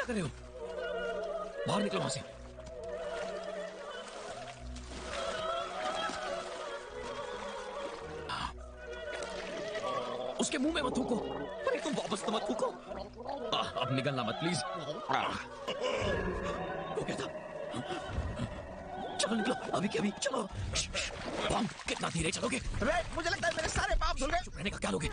कर रहे हो? बाहर निकलो वहां से। उसके मुंह में मत थूको। अरे तुम वापस तो मत थूको। अब निकलना मत प्लीज। वो क्या था? चलो निकलो अभी के अभी चलो। बम, कितना धीरे चलोगे? मुझे लगता है मेरे सारे पाप धुल गए। चुप रहने का क्या लोगे?